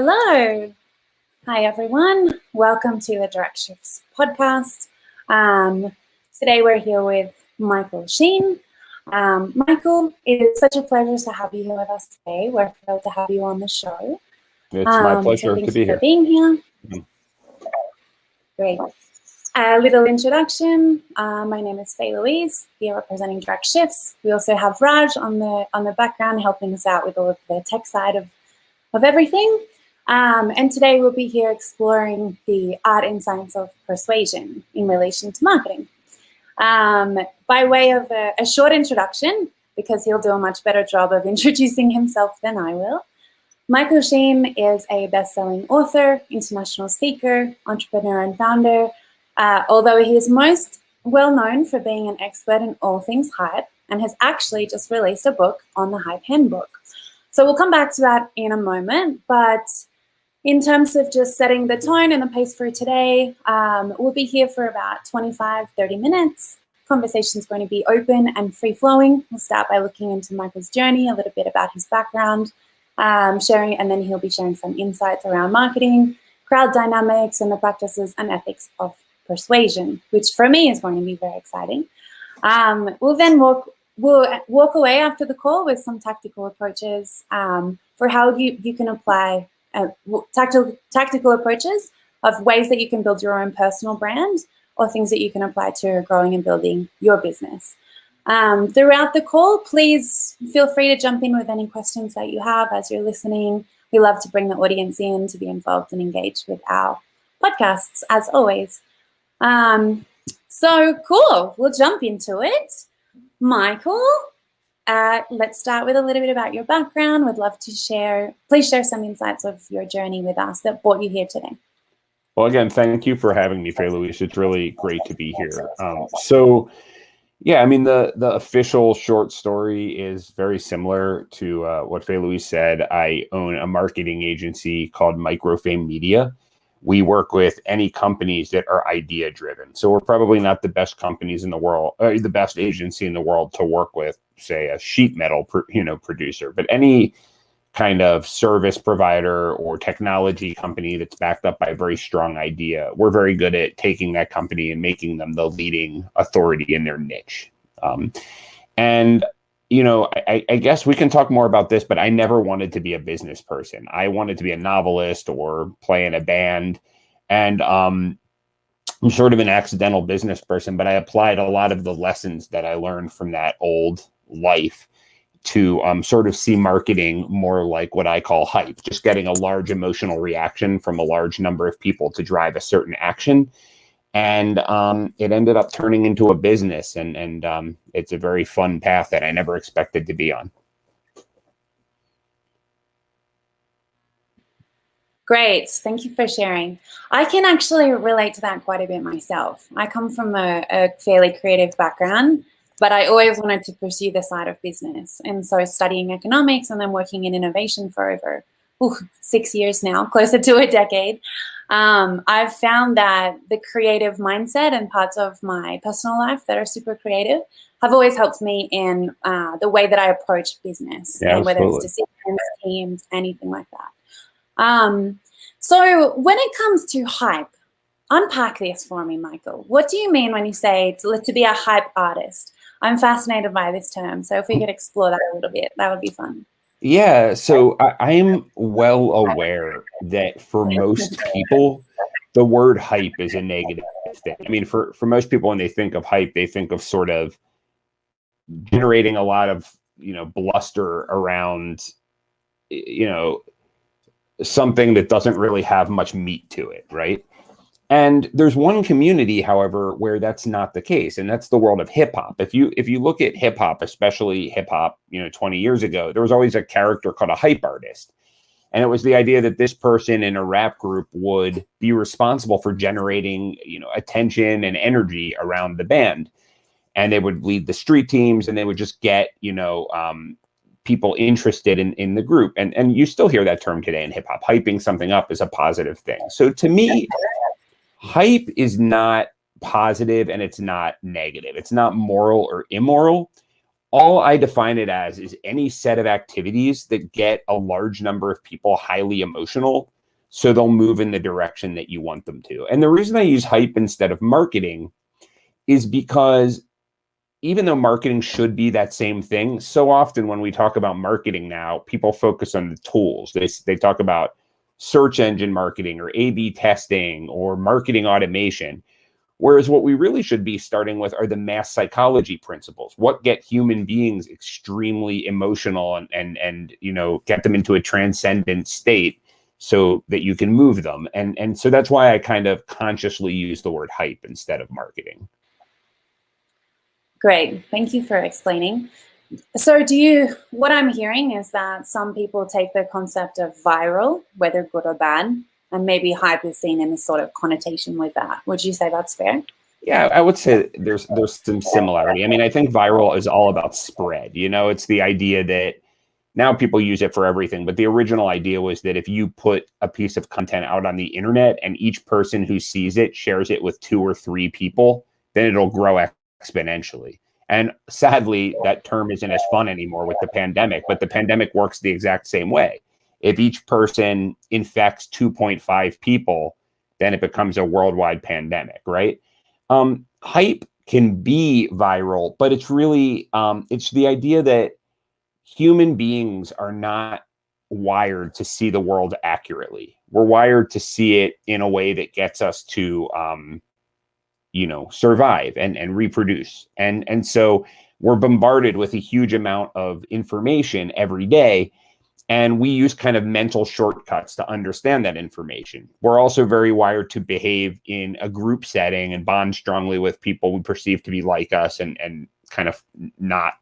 Hello. Hi, everyone. Welcome to the Direct Shifts podcast. Today we're here with Michael Schein. Michael, it is such a pleasure to have you here with us today. We're thrilled to have you on the show. It's my pleasure to be here. Thank you for being here. Great. A little introduction. My name is Louise, here representing Direct Shifts. We also have Raj on the background helping us out with all of the tech side of everything. And today we'll be here exploring the art and science of persuasion in relation to marketing. By way of a short introduction, because he'll do a much better job of introducing himself than I will, Michael Schein is a best-selling author, international speaker, entrepreneur, and founder. Although he is most well known for being an expert in all things hype and has actually just released a book on the Hype Handbook. So we'll come back to that in a moment, but in terms of just setting the tone and the pace for today, we'll be here for about 25, 30 minutes. Conversation's going to be open and free-flowing. We'll start by looking into Michael's journey, a little bit about his background, sharing, and then he'll be sharing some insights around marketing, crowd dynamics, and the practices and ethics of persuasion, which for me is going to be very exciting. We'll then walk away after the call with some tactical approaches for how you can apply tactical approaches of ways that you can build your own personal brand or things that you can apply to growing and building your business. Throughout the call, please feel free to jump in with any questions that you have as you're listening. We love to bring the audience in to be involved and engaged with our podcasts, as always. So cool. We'll jump into it. Michael, let's start with a little bit about your background. We'd love to please share some insights of your journey with us that brought you here today. Well, again, thank you for having me, Louise. It's really great to be here. The official short story is very similar to what Louise said. I own a marketing agency called Microfame Media. We work with any companies that are idea driven. So we're probably not the best companies in the world, or the best agency in the world to work with, say a sheet metal, producer, but any kind of service provider or technology company that's backed up by a very strong idea. We're very good at taking that company and making them the leading authority in their niche. I guess we can talk more about this, but I never wanted to be a business person. I wanted to be a novelist or play in a band. And I'm sort of an accidental business person, but I applied a lot of the lessons that I learned from that old life to sort of see marketing more like what I call hype, just getting a large emotional reaction from a large number of people to drive a certain action. And it ended up turning into a business, and it's a very fun path that I never expected to be on. Great. Thank you for sharing. I can actually relate to that quite a bit myself. I come from a fairly creative background, but I always wanted to pursue the side of business. And so studying economics and then working in innovation for over 6 years now, closer to a decade, I've found that the creative mindset and parts of my personal life that are super creative have always helped me in the way that I approach business, and whether it's decisions, teams, anything like that. So when it comes to hype, unpack this for me, Michael. What do you mean when you say to be a hype artist? I'm fascinated by this term. So if we could explore that a little bit, that would be fun. Yeah, so I'm well aware that for most people, the word hype is a negative thing. I mean, for most people, when they think of hype, they think of sort of generating a lot of, bluster around, something that doesn't really have much meat to it, right? And there's one community, however, where that's not the case, and that's the world of hip hop. If you look at hip hop, especially hip hop, 20 years ago, there was always a character called a hype artist. And it was the idea that this person in a rap group would be responsible for generating, attention and energy around the band. And they would lead the street teams, and they would just get, people interested in the group. And you still hear that term today in hip hop. Hyping something up is a positive thing. So to me, hype is not positive and it's not negative. It's not moral or immoral. all I define it as is any set of activities that get a large number of people highly emotional, so they'll move in the direction that you want them to. And the reason I use hype instead of marketing is because even though marketing should be that same thing, so often when we talk about marketing now, people focus on the tools. They talk about search engine marketing or A/B testing or marketing automation. Whereas what we really should be starting with are the mass psychology principles. What get human beings extremely emotional and get them into a transcendent state so that you can move them. And so that's why I kind of consciously use the word hype instead of marketing. Great. Thank you for explaining. So what I'm hearing is that some people take the concept of viral, whether good or bad, and maybe hype is seen in a sort of connotation with that. Would you say that's fair? Yeah, I would say there's some similarity. I mean, I think viral is all about spread. It's the idea that now people use it for everything, but the original idea was that if you put a piece of content out on the internet and each person who sees it shares it with 2 or 3 people, then it'll grow exponentially. And sadly, that term isn't as fun anymore with the pandemic, but the pandemic works the exact same way. If each person infects 2.5 people, then it becomes a worldwide pandemic, right? Hype can be viral, but it's really, it's the idea that human beings are not wired to see the world accurately. We're wired to see it in a way that gets us to, survive and reproduce. And so we're bombarded with a huge amount of information every day. And we use kind of mental shortcuts to understand that information. We're also very wired to behave in a group setting and bond strongly with people we perceive to be like us and kind of not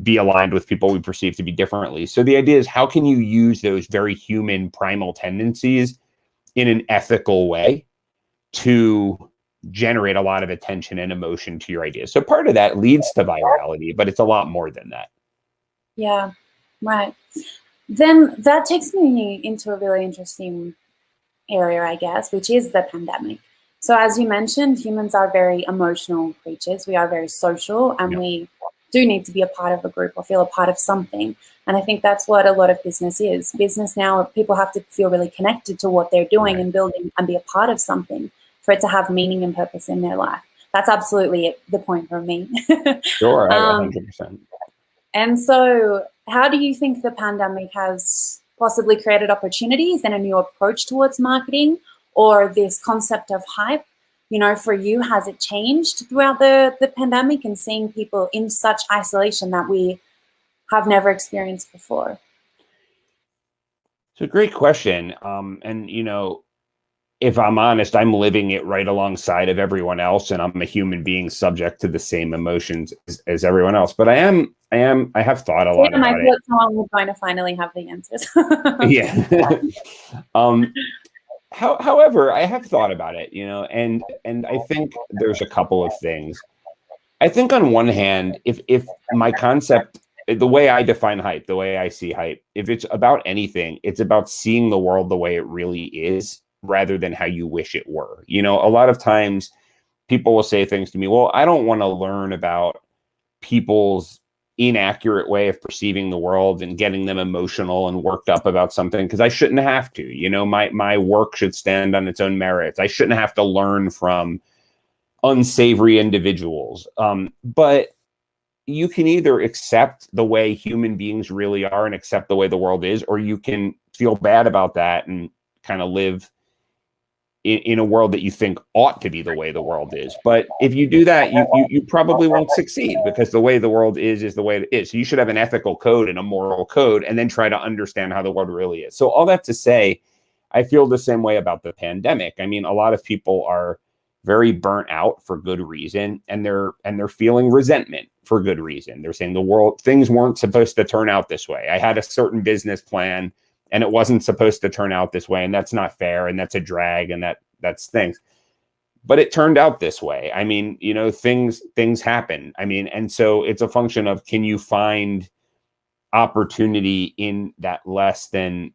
be aligned with people we perceive to be differently. So the idea is, how can you use those very human primal tendencies in an ethical way to generate a lot of attention and emotion to your ideas? So part of that leads to virality, but it's a lot more than that. Yeah, right. Then that takes me into a really interesting area, I guess, which is the pandemic. So as you mentioned, humans are very emotional creatures. We are very social, and we do need to be a part of a group or feel a part of something. And I think that's what a lot of business is. Business now, people have to feel really connected to what they're doing and building and be a part of something for it to have meaning and purpose in their life. That's absolutely the point for me. Sure, 100%. And so how do you think the pandemic has possibly created opportunities and a new approach towards marketing, or this concept of hype? For you, has it changed throughout the pandemic and seeing people in such isolation that we have never experienced before? It's a great question. And, if I'm honest, I'm living it right alongside of everyone else, and I'm a human being subject to the same emotions as everyone else. But I have thought a lot about it. I thought someone was going to finally have the answers. Yeah. However, I have thought about it, and I think there's a couple of things. I think on one hand, if my concept, the way I define hype, the way I see hype, if it's about anything, it's about seeing the world the way it really is, rather than how you wish it were. A lot of times people will say things to me, well, I don't want to learn about people's inaccurate way of perceiving the world and getting them emotional and worked up about something, because I shouldn't have to. My work should stand on its own merits. I shouldn't have to learn from unsavory individuals. But you can either accept the way human beings really are and accept the way the world is, or you can feel bad about that and kind of live in a world that you think ought to be the way the world is. But if you do that, you probably won't succeed, because the way the world is the way it is. So you should have an ethical code and a moral code, and then try to understand how the world really is. So all that to say, I feel the same way about the pandemic. I mean, a lot of people are very burnt out for good reason, and they're feeling resentment for good reason. They're saying things weren't supposed to turn out this way. I had a certain business plan, and it wasn't supposed to turn out this way, and that's not fair, and that's a drag, and that's things. But it turned out this way. I mean, things happen. I mean, and so it's a function of, can you find opportunity in that less than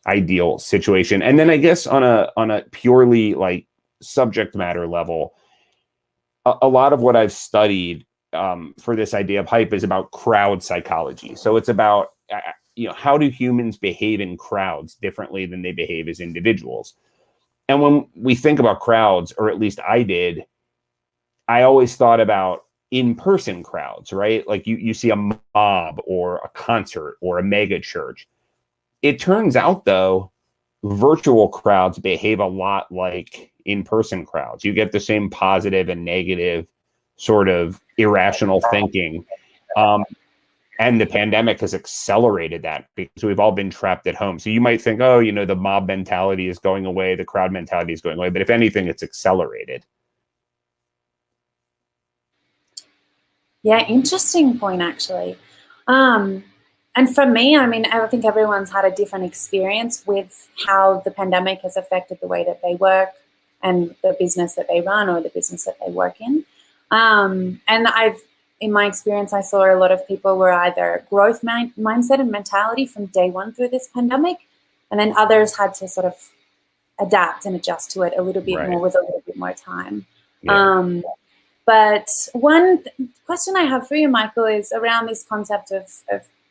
ideal situation? And then I guess on a purely like subject matter level, a lot of what I've studied for this idea of hype is about crowd psychology. So it's about, how do humans behave in crowds differently than they behave as individuals? And when we think about crowds, or at least I did, I always thought about in-person crowds, right? Like you see a mob or a concert or a mega church. It turns out, though, virtual crowds behave a lot like in-person crowds. You get the same positive and negative sort of irrational thinking. And the pandemic has accelerated that because we've all been trapped at home. So you might think, oh, the mob mentality is going away, the crowd mentality is going away. But if anything, it's accelerated. Yeah, interesting point, actually. And for me, I think everyone's had a different experience with how the pandemic has affected the way that they work and the business that they run or the business that they work in. And in my experience, I saw a lot of people were either growth mindset and mentality from day one through this pandemic, and then others had to sort of adapt and adjust to it a little bit more with a little bit more time. Yeah. But one question I have for you, Michael, is around this concept of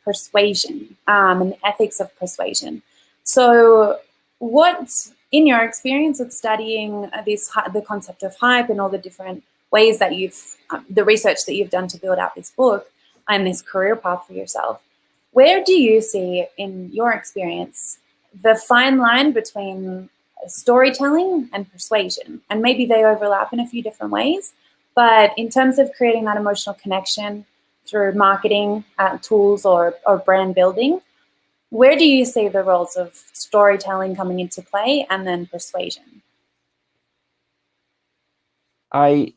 persuasion and the ethics of persuasion. So what, in your experience of studying the concept of hype and all the different ways that the research that you've done to build out this book and this career path for yourself, where do you see, in your experience, the fine line between storytelling and persuasion? And maybe they overlap in a few different ways, but in terms of creating that emotional connection through marketing tools or brand building, where do you see the roles of storytelling coming into play and then persuasion? I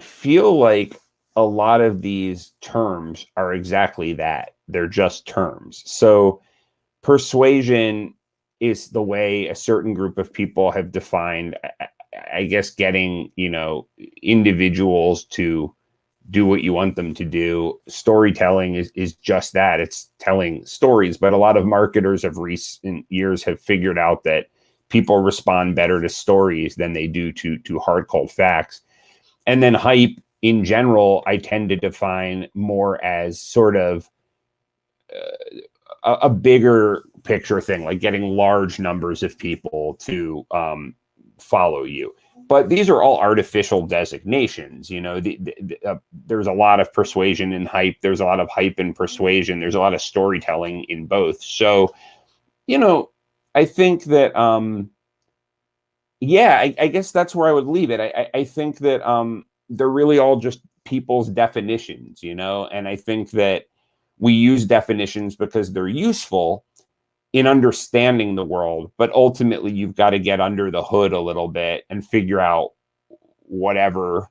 feel like a lot of these terms are exactly that. They're just terms. So persuasion is the way a certain group of people have defined, I guess, getting, individuals to do what you want them to do. Storytelling is just that. It's telling stories. But a lot of marketers of recent years have figured out that people respond better to stories than they do to hard, cold facts. And then hype in general, I tend to define more as sort of a bigger picture thing, like getting large numbers of people to follow you. But these are all artificial designations. There's a lot of persuasion in hype. There's a lot of hype in persuasion. There's a lot of storytelling in both. So, I think that, I guess that's where I would leave it. I think that they're really all just people's definitions, and I think that we use definitions because they're useful in understanding the world, but ultimately you've got to get under the hood a little bit and figure out whatever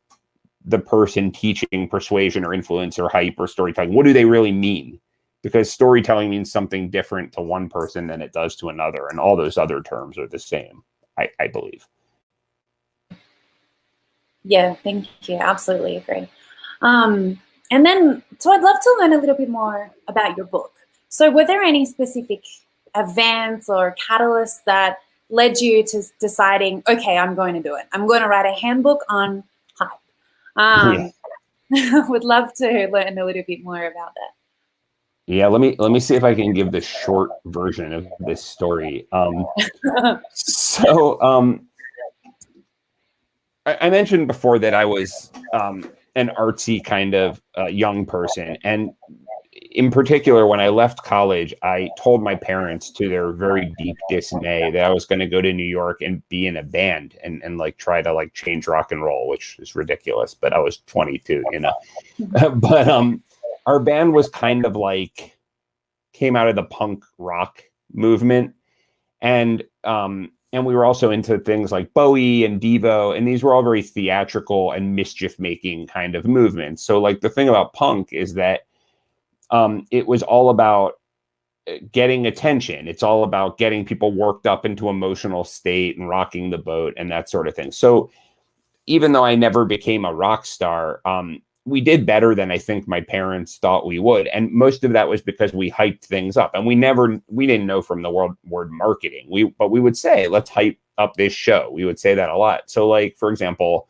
the person teaching persuasion or influence or hype or storytelling, what do they really mean? Because storytelling means something different to one person than it does to another, and all those other terms are the same, I believe. Yeah, thank you. Absolutely agree. And then, so I'd love to learn a little bit more about your book. So were there any specific events or catalysts that led you to deciding, okay, I'm going to do it. I'm going to write a handbook on hype. Would love to learn a little bit more about that. Yeah, let me see if I can give the short version of this story. I mentioned before that I was an artsy kind of young person, and in particular, when I left college, I told my parents, to their very deep dismay, that I was going to go to New York and be in a band and like try to like change rock and roll, which is ridiculous. But I was 22, But our band was kind of like came out of the punk rock movement, and we were also into things like Bowie and Devo, and these were all very theatrical and mischief making kind of movements. So like the thing about punk is that it was all about getting attention. It's all about getting people worked up into emotional state and rocking the boat and that sort of thing. So even though I never became a rock star, we did better than I think my parents thought we would. And most of that was because we hyped things up, and we didn't know from the word marketing. But we would say, let's hype up this show. We would say that a lot. So like, for example,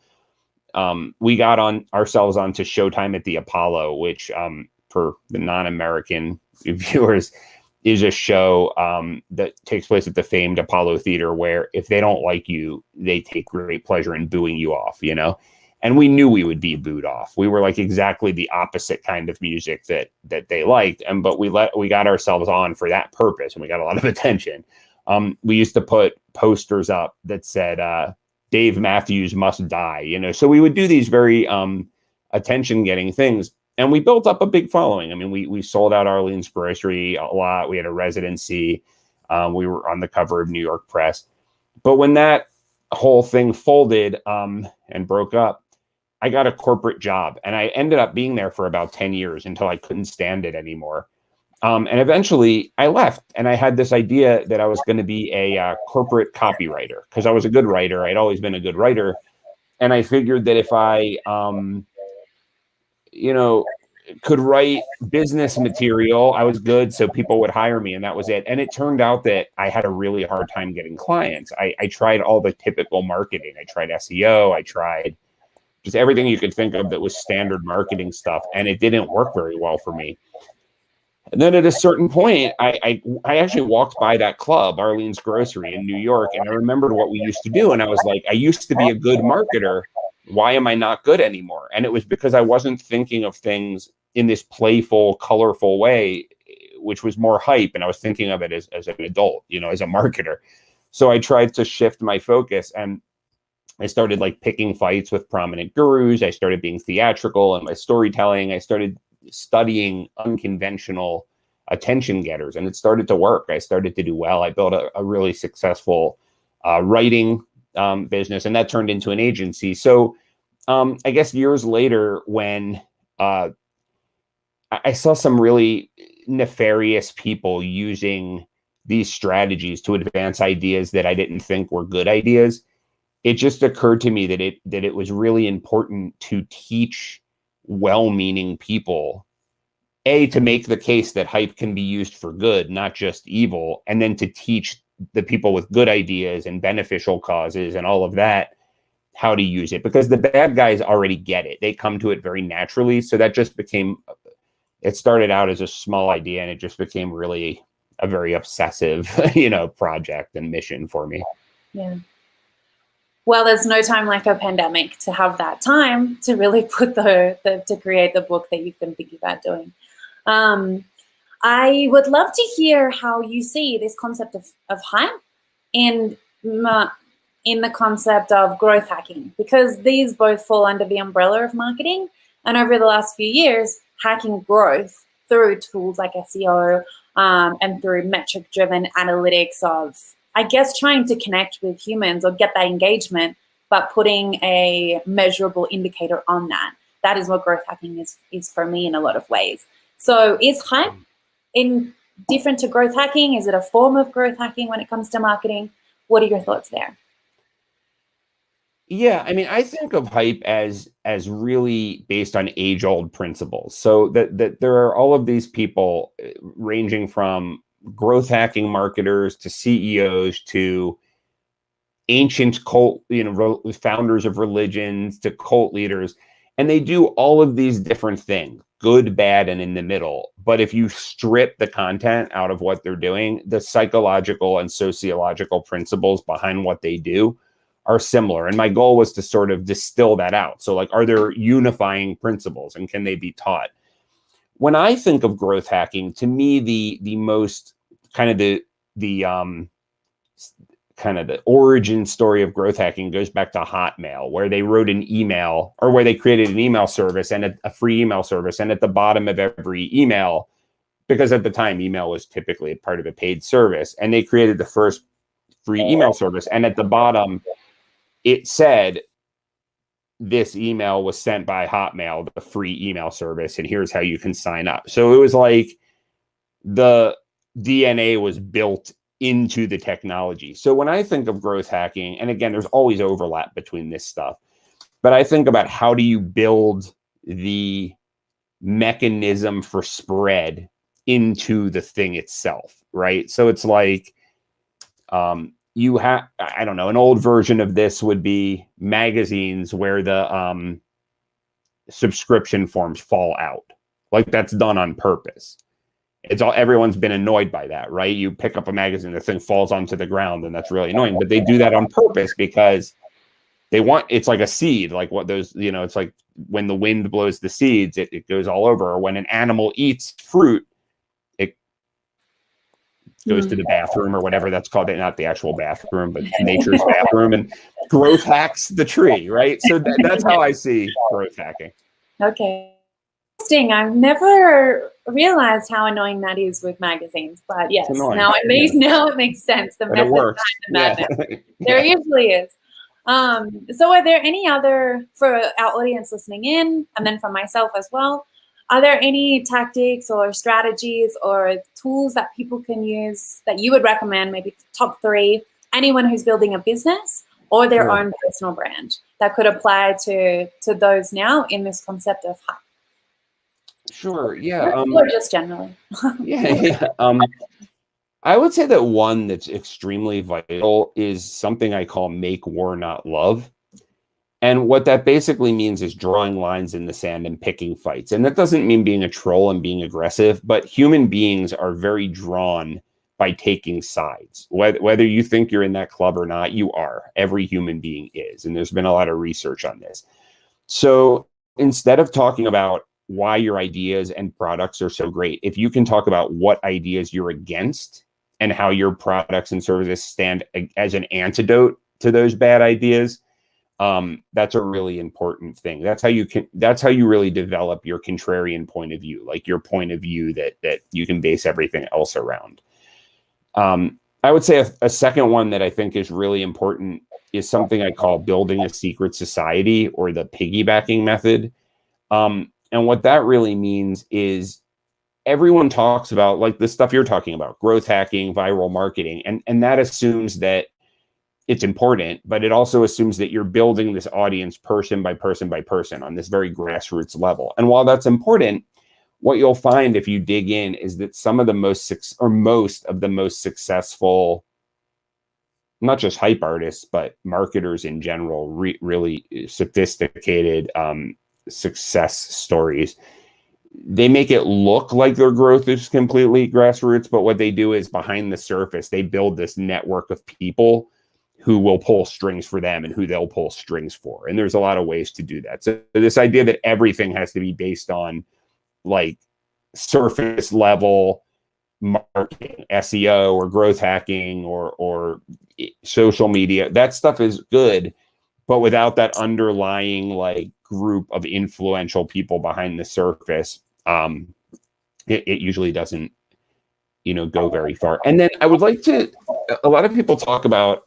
we got ourselves onto Showtime at the Apollo, which for the non-American viewers is a show that takes place at the famed Apollo Theater, where if they don't like you, they take great pleasure in booing you off, you know? And we knew we would be booed off. We were like exactly the opposite kind of music that they liked. But we got ourselves on for that purpose, and we got a lot of attention. We used to put posters up that said, Dave Matthews must die, you know? So we would do these very attention-getting things. And we built up a big following. I mean, we sold out Arlene's Grocery a lot. We had a residency. We were on the cover of New York Press. But when that whole thing folded and broke up, I got a corporate job. And I ended up being there for about 10 years until I couldn't stand it anymore. And eventually I left. And I had this idea that I was going to be a corporate copywriter because I was a good writer. I'd always been a good writer. And I figured that if I could write business material, I was good, so people would hire me, and that was it. And it turned out that I had a really hard time getting clients. I tried all the typical marketing. I tried SEO. I tried just everything you could think of that was standard marketing stuff, and it didn't work very well for me. And then at a certain point, I actually walked by that club, Arlene's Grocery in New York, and I remembered what we used to do, and I was like, I used to be a good marketer. Why am I not good anymore? And it was because I wasn't thinking of things in this playful, colorful way, which was more hype. And I was thinking of it as an adult, you know, as a marketer. So I tried to shift my focus, and I started like picking fights with prominent gurus. I started being theatrical in my storytelling. I started studying unconventional attention getters, and it started to work. I started to do well. I built a really successful writing business, and that turned into an agency. So I guess years later, when I saw some really nefarious people using these strategies to advance ideas that I didn't think were good ideas, it just occurred to me that it was really important to teach well-meaning people, to make the case that hype can be used for good, not just evil, and then to teach the people with good ideas and beneficial causes and all of that how to use it, because the bad guys already get it. They come to it very naturally. So that just became, it started out as a small idea, and it just became really a very obsessive, project and mission for me. Yeah. Well, there's no time like a pandemic to have that time to really put to create the book that you've been thinking about doing. I would love to hear how you see this concept of hype in the concept of growth hacking, because these both fall under the umbrella of marketing. And over the last few years, hacking growth through tools like SEO and through metric-driven analytics of, I guess, trying to connect with humans or get that engagement, but putting a measurable indicator on that. That is what growth hacking is for me in a lot of ways. So is hype different to growth hacking? Is it a form of growth hacking when it comes to marketing? What are your thoughts there? Yeah, I mean, I think of hype as really based on age-old principles. So that there are all of these people ranging from growth hacking marketers to CEOs to ancient cult, founders of religions to cult leaders, and they do all of these different things, good, bad, and in the middle. But if you strip the content out of what they're doing, the psychological and sociological principles behind what they do are similar. And my goal was to sort of distill that out. So like, are there unifying principles, and can they be taught? When I think of growth hacking, to me, the most kind of the origin story of growth hacking goes back to Hotmail, where they wrote an email, or where they created an email service and a free email service. And at the bottom of every email, because at the time email was typically a part of a paid service, and they created the first free email service. And at the bottom, it said, this email was sent by Hotmail, the free email service, and here's how you can sign up. So it was like the DNA was built into the technology. So when I think of growth hacking, and again, there's always overlap between this stuff, but I think about how do you build the mechanism for spread into the thing itself, right? So it's like, you have, I don't know, an old version of this would be magazines where the subscription forms fall out. Like that's done on purpose. It's all, everyone's been annoyed by that, right? You pick up a magazine, the thing falls onto the ground, and that's really annoying. But they do that on purpose because they want, it's like a seed, like what those, you know, it's like when the wind blows the seeds, it goes all over. Or when an animal eats fruit, it goes to the bathroom or whatever that's called. Not the actual bathroom, but nature's bathroom, and growth hacks the tree, right? So that's how I see growth hacking. Okay. Interesting. I've never realized how annoying that is with magazines, but yes, now it makes sense. The method behind the madness. There usually is. So are there any other, for our audience listening in, and then for myself as well, are there any tactics or strategies or tools that people can use that you would recommend, maybe top 3, anyone who's building a business or their own personal brand that could apply to those now in this concept of hype? Sure. Yeah. Or just generally. Yeah. I would say that one that's extremely vital is something I call make war, not love. And what that basically means is drawing lines in the sand and picking fights. And that doesn't mean being a troll and being aggressive, but human beings are very drawn by taking sides. Whether you think you're in that club or not, you are. Every human being is. And there's been a lot of research on this. So instead of talking about why your ideas and products are so great, if you can talk about what ideas you're against and how your products and services stand as an antidote to those bad ideas, that's a really important thing. That's how you really develop your contrarian point of view, like your point of view that you can base everything else around. I would say a second one that I think is really important is something I call building a secret society, or the piggybacking method. And what that really means is everyone talks about, like, the stuff you're talking about, growth hacking, viral marketing, and that assumes that it's important, but it also assumes that you're building this audience person by person by person on this very grassroots level. And while that's important, what you'll find if you dig in is that some of the most of the most successful, not just hype artists, but marketers in general, really sophisticated success stories, they make it look like their growth is completely grassroots, but what they do is behind the surface, they build this network of people who will pull strings for them and who they'll pull strings for. And there's a lot of ways to do that. So this idea that everything has to be based on like surface level marketing, SEO or growth hacking or social media, that stuff is good, but without that underlying like group of influential people behind the surface, it usually doesn't, go very far. And then I would like to, a lot of people talk about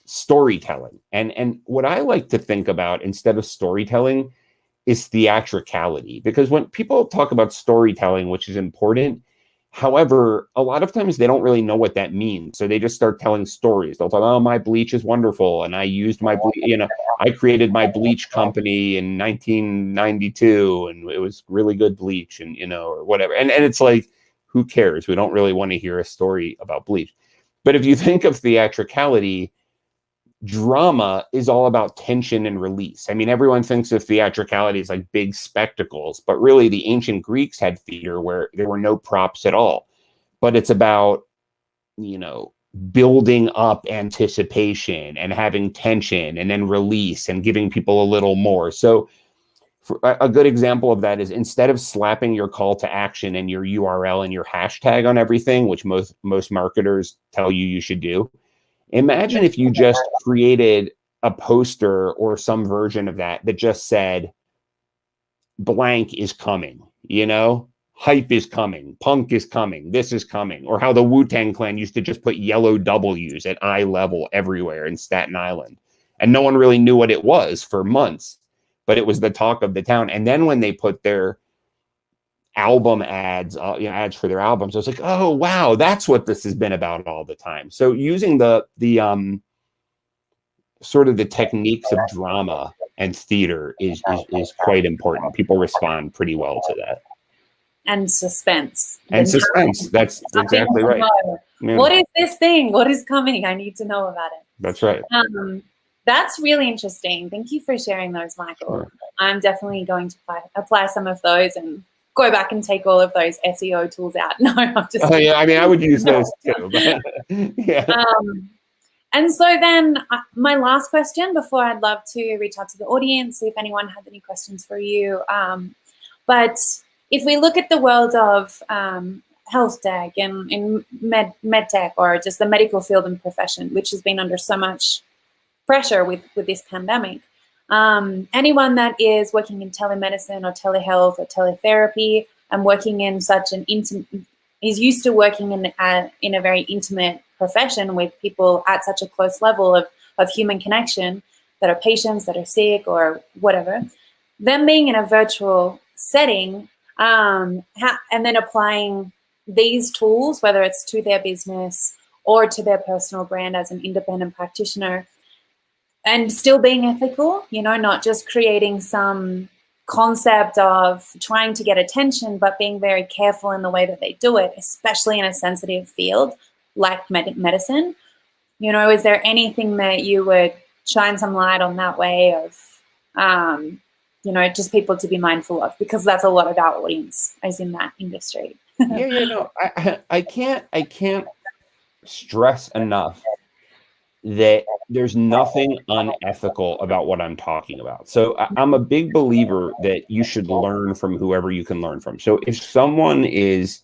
storytelling, and what I like to think about instead of storytelling is theatricality, because when people talk about storytelling, which is important, however, a lot of times they don't really know what that means. So they just start telling stories. They'll talk, oh, my bleach is wonderful. And I used my bleach, I created my bleach company in 1992 and it was really good bleach and, or whatever. And it's like, who cares? We don't really want to hear a story about bleach. But if you think of theatricality, drama is all about tension and release. I mean, everyone thinks of theatricality as like big spectacles, but really the ancient Greeks had theater where there were no props at all. But it's about, building up anticipation and having tension and then release and giving people a little more. So a good example of that is, instead of slapping your call to action and your URL and your hashtag on everything, which most marketers tell you should do, imagine if you just created a poster or some version of that just said, blank is coming, hype is coming, punk is coming, this is coming. Or how the Wu-Tang Clan used to just put yellow W's at eye level everywhere in Staten Island. And no one really knew what it was for months, but it was the talk of the town. And then when they put their album ads, ads for their albums, I was like, oh, wow, that's what this has been about all the time. So using the sort of the techniques of drama and theater is quite important. People respond pretty well to that. And suspense. And suspense. That's exactly right. Yeah. What is this thing? What is coming? I need to know about it. That's right. That's really interesting. Thank you for sharing those, Michael. Sure. I'm definitely going to apply some of those and go back and take all of those SEO tools out. No, I'm just Oh yeah, I mean, I would use those too. But yeah. And so then my last question before I'd love to reach out to the audience, see if anyone has any questions for you. But if we look at the world of health tech and in med tech, or just the medical field and profession, which has been under so much pressure with this pandemic, anyone that is working in telemedicine or telehealth or teletherapy and working in such an is used to working in a very intimate profession with people at such a close level of human connection, that are patients that are sick or whatever, them being in a virtual setting and then applying these tools, whether it's to their business or to their personal brand as an independent practitioner, and still being ethical, not just creating some concept of trying to get attention, but being very careful in the way that they do it, especially in a sensitive field like medicine. Is there anything that you would shine some light on that way of, just people to be mindful of, because that's a lot of our audience is in that industry. No, I can't stress enough that there's nothing unethical about what I'm talking about. So I'm a big believer that you should learn from whoever you can learn from. So if someone is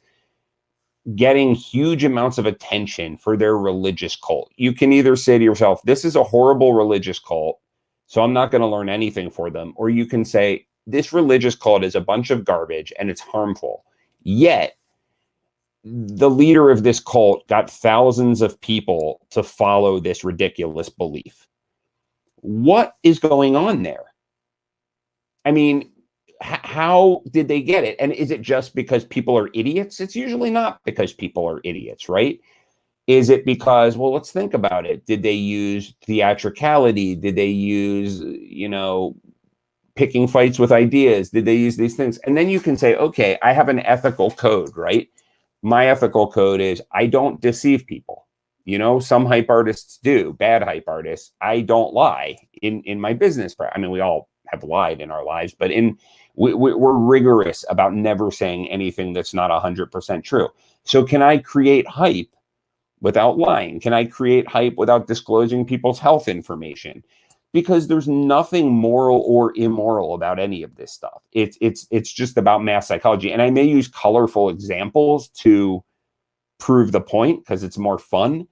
getting huge amounts of attention for their religious cult, you can either say to yourself, this is a horrible religious cult, so I'm not going to learn anything for them. Or you can say, this religious cult is a bunch of garbage and it's harmful. Yet, the leader of this cult got thousands of people to follow this ridiculous belief. What is going on there? I mean, how did they get it? And is it just because people are idiots? It's usually not because people are idiots, right? Is it because, well, let's think about it. Did they use theatricality? Did they use, picking fights with ideas? Did they use these things? And then you can say, okay, I have an ethical code, right? My ethical code is I don't deceive people. Some hype artists do, bad hype artists. I don't lie in my business. I mean, we all have lied in our lives, but we're rigorous about never saying anything that's not 100% true. So can I create hype without lying? Can I create hype without disclosing people's health information? Because there's nothing moral or immoral about any of this stuff. It's just about mass psychology. And I may use colorful examples to prove the point because it's more fun.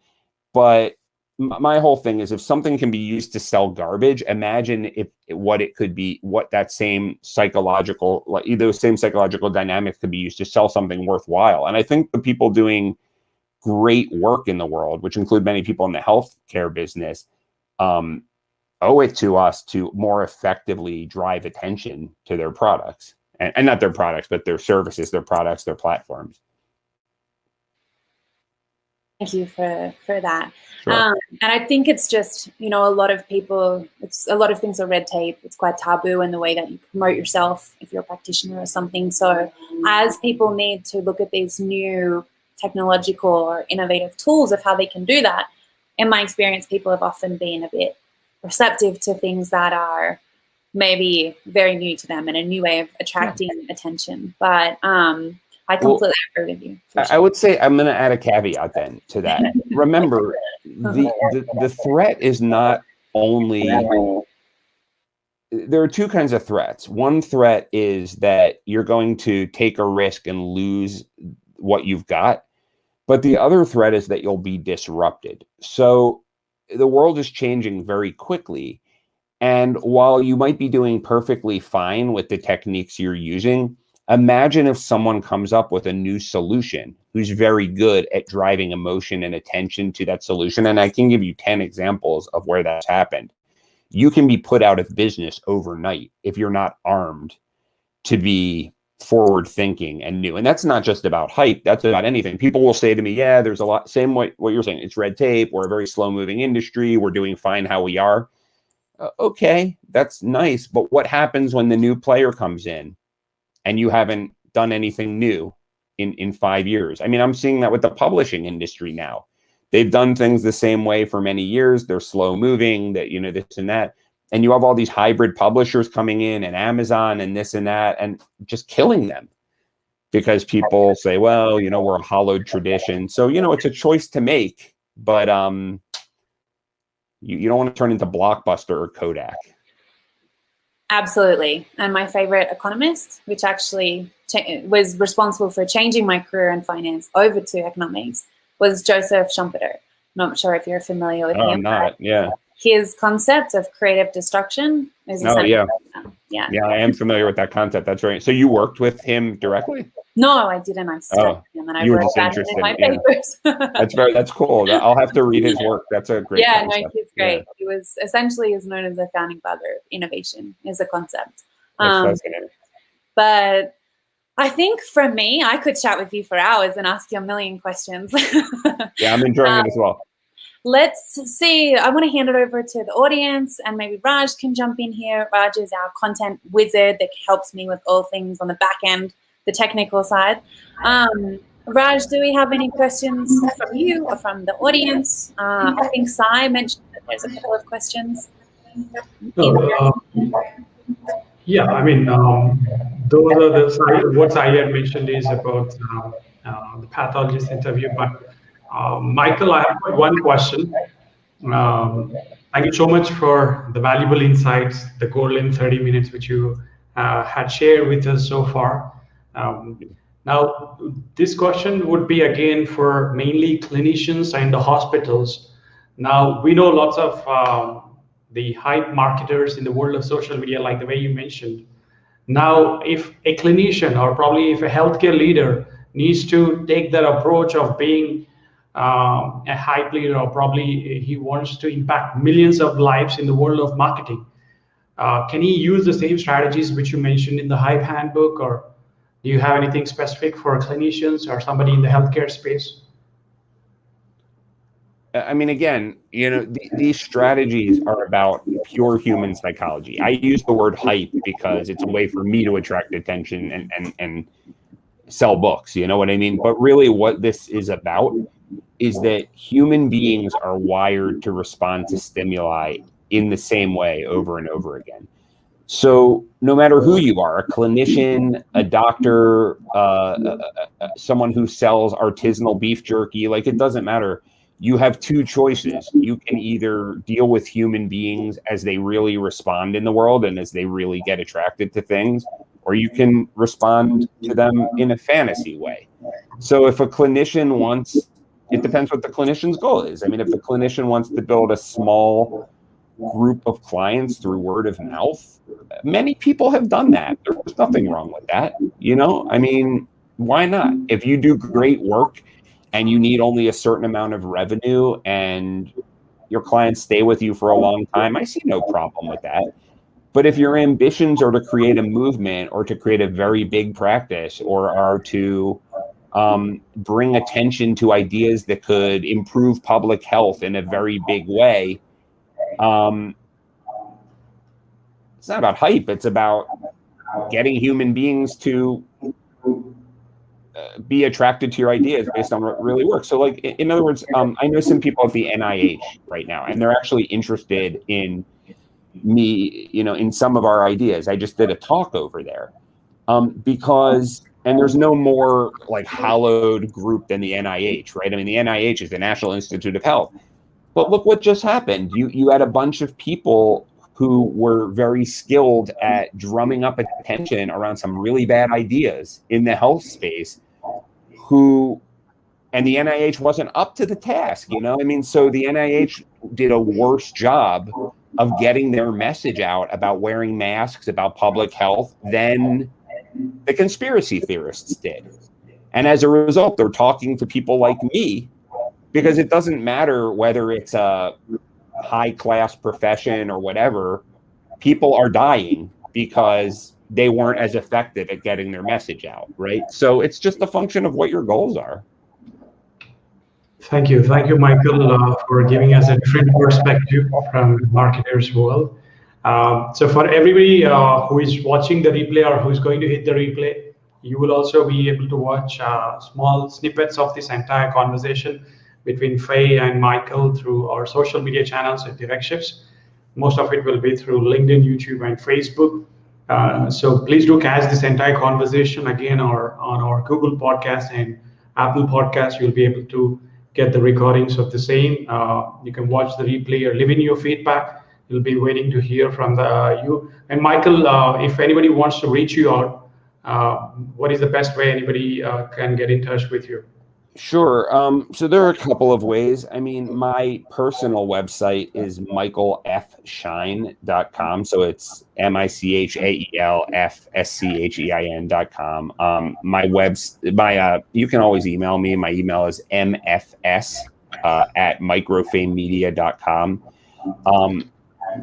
But my whole thing is, if something can be used to sell garbage, imagine what it could be, what that same psychological, those same psychological dynamics could be used to sell something worthwhile. And I think the people doing great work in the world, which include many people in the healthcare business, owe it to us to more effectively drive attention to their products, and not their products, but their services, their products, their platforms. Thank you for that. Sure. And I think it's just, a lot of people, a lot of things are red tape. It's quite taboo in the way that you promote yourself if you're a practitioner or something. So as people need to look at these new technological or innovative tools of how they can do that, in my experience, people have often been a bit receptive to things that are maybe very new to them and a new way of attracting attention. But I completely agree with you. Sure. I would say I'm going to add a caveat then to that. Remember, the threat is not only, there are two kinds of threats. One threat is that you're going to take a risk and lose what you've got. But the other threat is that you'll be disrupted. So the world is changing very quickly. And while you might be doing perfectly fine with the techniques you're using, imagine if someone comes up with a new solution who's very good at driving emotion and attention to that solution. And I can give you 10 examples of where that's happened. You can be put out of business overnight if you're not armed to be forward thinking and new. And that's not just about hype. That's about anything. People will say to me, yeah, there's a lot, same way what you're saying. It's red tape. We're a very slow moving industry. We're doing fine how we are. Okay, that's nice. But what happens when the new player comes in and you haven't done anything new in 5 years. I mean, I'm seeing that with the publishing industry now. They've done things the same way for many years. They're slow moving, that, you know, this and that. And you have all these hybrid publishers coming in, and Amazon and this and that, and just killing them because people say, well, you know, we're a hollowed tradition. So, you know, it's a choice to make, but you don't want to turn into Blockbuster or Kodak. Absolutely. And my favorite economist, which actually was responsible for changing my career in finance over to economics, was Joseph Schumpeter. Not sure if you're familiar with him. I'm not, yeah. His concept of creative destruction is yeah, I am familiar with that concept. That's right. So you worked with him directly? No, I didn't. I studied him, and I wrote about it in my papers. That's cool. I'll have to read his work. That's a great concept. No, he's great. Yeah. He was essentially is known as the founding father of innovation as a concept. That's fascinating. But I think for me, I could chat with you for hours and ask you a million questions. Yeah, I'm enjoying it as well. Let's see. I want to hand it over to the audience, and maybe Raj can jump in here. Raj is our content wizard that helps me with all things on the back end, the technical side. Raj, do we have any questions from you or from the audience? I think Sai mentioned that there's a couple of questions. Yeah, I mean, what Sai had mentioned is about the pathologist interview, but Michael, I have one question. Thank you so much for the valuable insights, the golden 30 minutes which you had shared with us so far. Now, this question would be again for mainly clinicians and the hospitals. Now, we know lots of the hype marketers in the world of social media, like the way you mentioned. Now, if a clinician or probably if a healthcare leader needs to take that approach of being a hype leader, or probably he wants to impact millions of lives in the world of marketing, can he use the same strategies which you mentioned in the Hype Handbook, or do you have anything specific for clinicians or somebody in the healthcare space? I mean, again, you know, these strategies are about pure human psychology. I use the word hype because it's a way for me to attract attention and sell books, you know what I mean? But really what this is about is that human beings are wired to respond to stimuli in the same way over and over again. So no matter who you are, a clinician, a doctor, someone who sells artisanal beef jerky, like, it doesn't matter. You have two choices. You can either deal with human beings as they really respond in the world and as they really get attracted to things, or you can respond to them in a fantasy way. So if a clinician wants, it depends what the clinician's goal is. I mean, if the clinician wants to build a small group of clients through word of mouth, many people have done that. There's nothing wrong with that. You know, I mean, why not? If you do great work and you need only a certain amount of revenue and your clients stay with you for a long time, I see no problem with that. But if your ambitions are to create a movement or to create a very big practice, or are to bring attention to ideas that could improve public health in a very big way, it's not about hype. It's about getting human beings to be attracted to your ideas based on what really works. So, like, in other words, I know some people at the NIH right now, and they're actually interested in me, you know, in some of our ideas. I just did a talk over there because, and there's no more like hallowed group than the NIH, right? I mean, the NIH is the National Institute of Health. But look what just happened. You had a bunch of people who were very skilled at drumming up attention around some really bad ideas in the health space, and the NIH wasn't up to the task, you know? I mean, so the NIH did a worse job of getting their message out about wearing masks, about public health, than the conspiracy theorists did. And as a result, they're talking to people like me, because it doesn't matter whether it's a high-class profession or whatever, people are dying because they weren't as effective at getting their message out, right? So it's just a function of what your goals are. Thank you, Michael, for giving us a different perspective from the marketers' world. So for everybody who is watching the replay or who's going to hit the replay, You will also be able to watch small snippets of this entire conversation between Faye and Michael through our social media channels at Direct Shifts. Most of it will be through LinkedIn, YouTube, and Facebook. So please do catch this entire conversation again on our Google Podcast and Apple Podcast. You'll be able to get the recordings of the same. You can watch the replay or leave in your feedback. We'll be waiting to hear from you. And Michael, if anybody wants to reach you out, what is the best way anybody can get in touch with you? Sure. So there are a couple of ways. I mean, my personal website is michaelfschein.com. So it's MichaelFschein.com. You can always email me. My email is mfs@microfamemedia.com.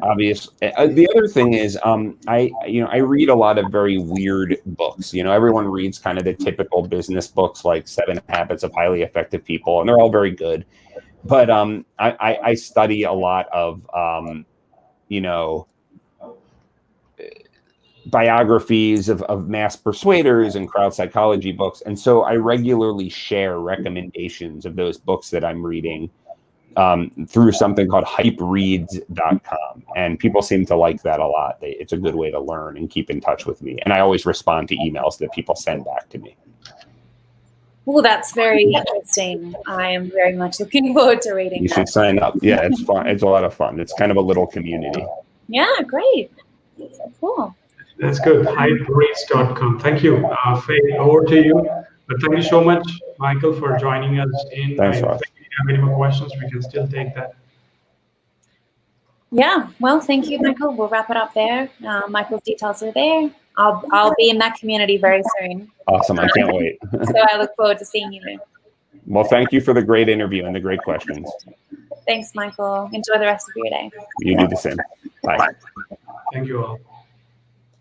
Obvious. The other thing is, I read a lot of very weird books. Everyone reads kind of the typical business books like 7 Habits of Highly Effective People, and they're all very good. But I study a lot of, biographies of mass persuaders and crowd psychology books. And so I regularly share recommendations of those books that I'm reading through something called hypereads.com. And people seem to like that a lot. It's a good way to learn and keep in touch with me. And I always respond to emails that people send back to me. Well, that's very interesting. I am very much looking forward to reading You should sign up. Yeah, it's fun. It's a lot of fun. It's kind of a little community. Yeah, great. So cool. That's good. Hypereads.com. Thank you. Faye, over to you. But thank you so much, Michael, for joining us in. Thanks, Ross. Have any more questions, we can still take that. Yeah, well, thank you, Michael. We'll wrap it up there. Michael's details are there. I'll be in that community very soon. Awesome. I can't wait. So I look forward to seeing you there. Well, thank you for the great interview and the great questions. Thanks, Michael. Enjoy the rest of your day. You do the same. Bye. Thank you all.